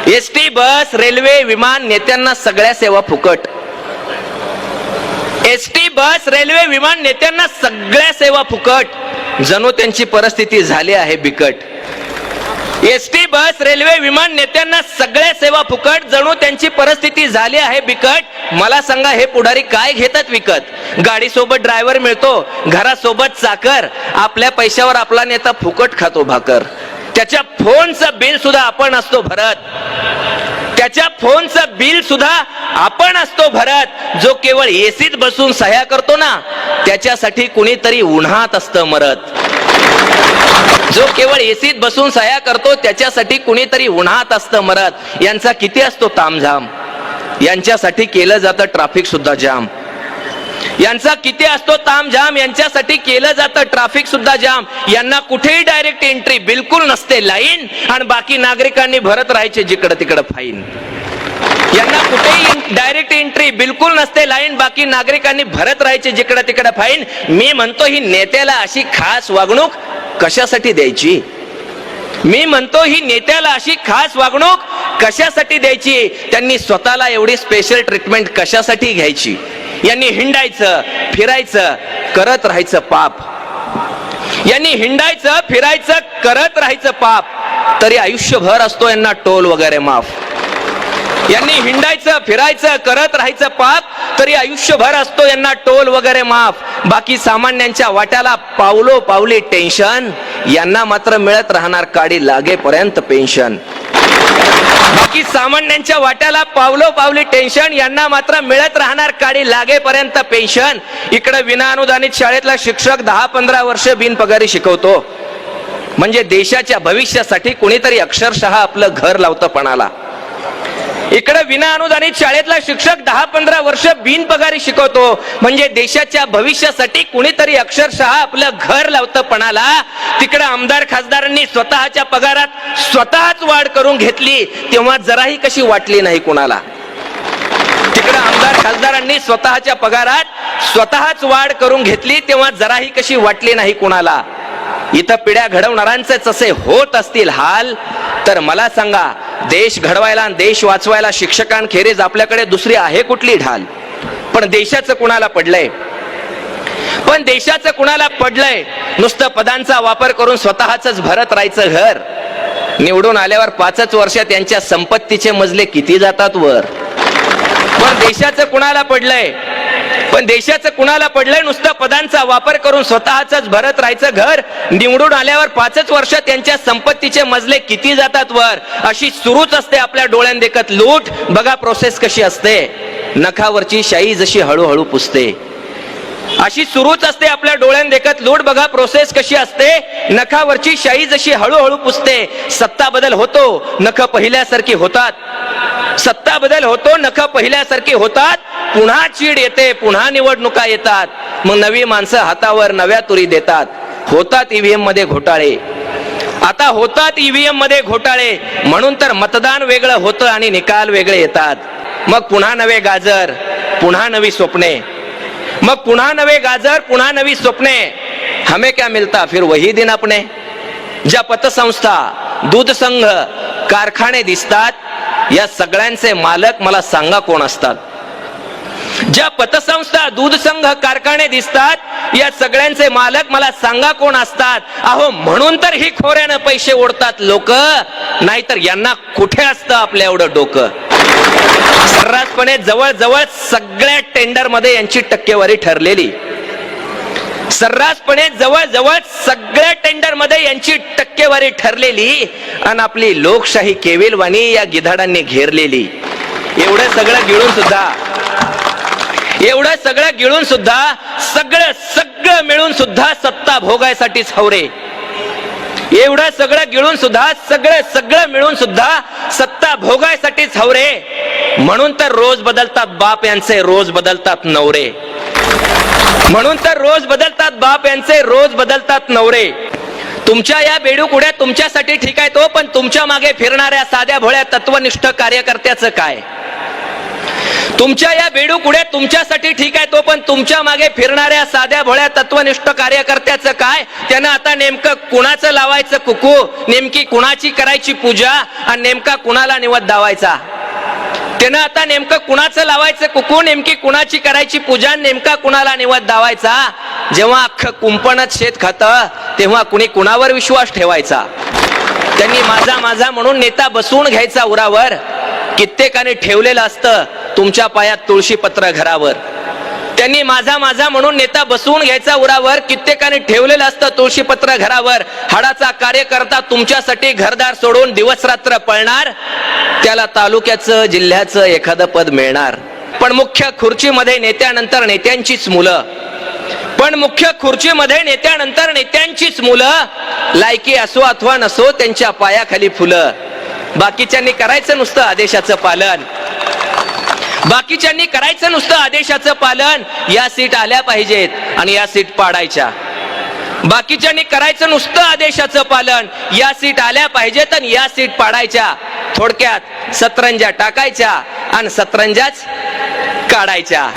ST, बस, railway, विमान, नेत्यांना सगळ्या सेवा फुकट. एसटी, बस, रेल्वे, विमान, नेत्यांना सगळ्या सेवा फुकट. जणू त्यांची परिस्थिती झाली आहे बिकट. एसटी, बस, रेल्वे, विमान, नेत्यांना सगळ्या सेवा फुकट. जणू त्यांची परिस्थिती झाली आहे बिकट. मला सांगा, हे पुढारी काय घेतात विकत? गाडी सोबत ड्रायव्हर मिळतो, घरासोबत चाकर. आपल्या पैशावर आपला नेता फुकट खातो भाकर. त्याच्या फोनचं बिल सुद्धा आपण असतो भरत. त्याच्या फोनचं बिल सुद्धा आपण असतो भरत. जो केवळ एसीत बसून सह्या करतो ना, त्याच्यासाठी कुणीतरी उन्हात असतं मरत. जो केवळ एसीत बसून सह्या करतो, त्याच्यासाठी कुणीतरी उन्हात असतं मरत. यांचा किती असतो तामझाम, यांच्यासाठी केलं जातं ट्रॅफिक सुद्धा जाम. यांचा किती असतो तामझाम, यांच्यासाठी केलं जातं ट्रॅफिक सुद्धा जाम. यांना कुठेही डायरेक्ट एंट्री बिलकुल नसते लाईन, आणि बाकी नागरिकांनी भरत राहायचे जिकडं तिकडं फाईन. यांना कुठेही डायरेक्ट एंट्री बिलकुल नसते लाईन, बाकी नागरिकांनी भरत राहायचे जिकडं तिकडं फाईन. मी म्हणतो, ही नेत्याला अशी खास वागणूक कशासाठी द्यायची? मी म्हणतो, ही नेत्याला अशी खास वागणूक कशासाठी द्यायची? त्यांनी स्वतःला एवढी स्पेशल ट्रीटमेंट कशासाठी घ्यायची? यांनी हिंडायचं, फिरायचं, करत राहायचं पाप. यांनी हिंडायचं, फिरायचं, करत राहायचं पाप. तरी आयुष्यभर असतो यांना टोल वगैरे माफ. यांनी हिंडायचं, फिरायचं, करत राहायचं पाप. तरी आयुष्यभर असतो यांना टोल वगैरे माफ. बाकी सामान्यांच्या वाट्याला पावलो पावली टेन्शन. यांना मात्र मिळत राहणार काडी लागेपर्यंत पेन्शन. बाकी सामान्यांच्या वाट्याला पावलो पावली टेन्शन. यांना मात्र मिळत राहणार काडी लागेपर्यंत पेन्शन. इकडे विनाअनुदानित शाळेतला शिक्षक 10-15 वर्ष बिनपगारी शिकवतो. म्हणजे देशाच्या भविष्यासाठी कुणीतरी अक्षरशः आपलं घर लावतं पणाला. इकडे विनाअनुदानित शाळेतला शिक्षक 10-15 वर्ष बिनपगारी शिकवतो. म्हणजे देशाच्या भविष्यासाठी कुणीतरी अक्षरशः आपलं घर लावतं पणाला. तिकडे आमदार खासदारांनी स्वतःच्या पगारात स्वतःच वाढ करून घेतली, तेव्हा जराही कशी वाटली नाही कुणाला. तिकडे आमदार खासदारांनी स्वतःच्या पगारात स्वतःच वाढ करून घेतली, तेव्हा जराही कशी वाटली नाही कुणाला. इथं पिढ्या घडवणाऱ्यांचेच असे होत असतील हाल, तर मला सांगा, देश घडवायला आणि देश वाचवायला शिक्षकांखेरीज आपल्याकडे दुसरी आहे कुठली ढाल? पण देशाचं कुणाला पडलंय? पण देशाचं कुणाला पडलंय? नुसतं पदांचा वापर करून स्वतःच भरत राहायचं घर. निवडून आल्यावर 5च वर्षात त्यांच्या संपत्तीचे मजले किती जातात वर. पण देशाचं कुणाला पडलंय? पण देशाचं कुणाला पडलंय? नुसतं पदांचा वापर करून स्वतःच भरत राहायचं घर. निवडून आल्यावर 5च वर्षात त्यांच्या संपत्तीचे मजले किती जातात वर. अशी सुरूच असते आपल्या डोळ्यात देखत लूट. बघा प्रोसेस कशी असते. नखावरची शाई जशी हळूहळू पुसते, अशी सुरूच असते आपल्या डोळ्यात देखत लूट. बघा प्रोसेस कशी असते. नखावरची शाई जशी हळूहळू पुसते. सत्ता बदल होतो, नख पहिल्यासारखी होतात. सत्ता बदल होतो, नख पहिल्यासारखी होतात. पुन्हा चीड येते, पुन्हा निवडणुका येतात. मग नवी माणसं हातावर नव्या तुरी देतात. होतात ईव्हीएम मध्ये घोटाळे. आता होतात ईव्हीएम मध्ये घोटाळे. म्हणून तर मतदान वेगळं होतं आणि निकाल वेगळे येतात. मग पुन्हा नवे गाजर, पुन्हा नवी स्वप्ने. मग पुन्हा नवे गाजर, पुन्हा नवी स्वप्ने. हमें क्या मिलता फिर वही दिन अपने. ज्या पतसंस्था, दूध संघ, कारखाने दिसतात, या सगळ्यांचे मालक मला सांगा कोण असतात? ज्या पतसंस्था, दूध संघ, कारखाने दिसतात, या सगळ्यांचे मालक मला सांगा कोण असतात? अहो, म्हणून तर ही खोऱ्यानं पैसे ओढतात लोक. नाहीतर यांना कुठे असतं आपल्या एवढं डोकं. सर्रासपणे जवळजवळ सगळ्या टेंडर मध्ये यांची टक्केवारी ठरलेली. सर्रासपणे जवळजवळ सगळ्या टेंडर मध्ये यांची टक्केवारी ठरलेली. आणि आपली लोकशाही केविलवाणी या गिधाडांनी घेरलेली. एवढं सगळं गिळून सुद्धा सगळं मिळून सुद्धा सत्ता भोगायसाठीच हवरे. एवढं सगळं गिळून सुद्धा सगळं मिळून सुद्धा सत्ता भोगायसाठीच हवरे. म्हणून तर रोज बदलतात बाप यांचे, रोज बदलतात नवरे. म्हणून तर रोज बदलतात बाप यांचे, रोज बदलतात नवरे. तुमच्या या बेडूकुड्या तुमच्यासाठी ठीक आहे तो, पण तुमच्या मागे फिरणाऱ्या साध्या भोळ्या तत्वनिष्ठ कार्यकर्त्याचं काय? तुमच्या या बेडूकुड्या तुमच्यासाठी ठीक आहे, तो पण तुमच्या मागे फिरणाऱ्या साध्या भोळ्या तत्वनिष्ठ कार्यकर्त्याचं काय? त्यानं आता नेमकं कुणाचं लावायचं कुकू, नेमकी कुणाची करायची पूजा आणि नेमका कुणाला निवद दावायचा? त्यानं आता नेमकं कुणाचं लावायचं कुकू, नेमकी कुणाची करायची पूजा, नेमका कुणाला निवद दावायचा? जेव्हा अख्खं कुंपणच शेत खातं तेव्हा कुणी कुणावर विश्वास ठेवायचा? त्यांनी माझा माझा म्हणून नेता बसवून घ्यायचा उरावर, कित्येकाने ठेवलेलं असतं तुमच्या पायात तुळशीपत्र घरावर. त्यांनी माझा माझा म्हणून नेता बसवून घ्यायचा उरावर, कित्येकाने ठेवलेलं असतं तुळशीपत्र घरावर. हाडाचा कार्यकर्ता तुमच्यासाठी घरदार सोडून दिवस रात्र पळणार, त्याला तालुक्याचं जिल्ह्याचं एखादं पद मिळणार. पण मुख्य खुर्चीमध्ये नेत्यानंतर नेत्यांचीच मुलं, पण मुख्य खुर्चीमध्ये नेत्यानंतर नेत्यांचीच मुलं, लायकी असो अथवा नसो त्यांच्या पायाखाली फुलं. बाकीच्यांनी करायचं नुसतं आदेशाचं पालन, बाकीच्यांनी करायचं नुसतं आदेशाचं पालन. या सीट आल्या पाहिजेत आणि या सीट पाडायच्या. बाकीच्यांनी करायचं नुसतं आदेशाचं पालन, या सीट आल्या पाहिजेत आणि या सीट पाडायच्या. थोडक्यात सतरंजा टाकायच्या आणि सतरंजाच काढायच्या.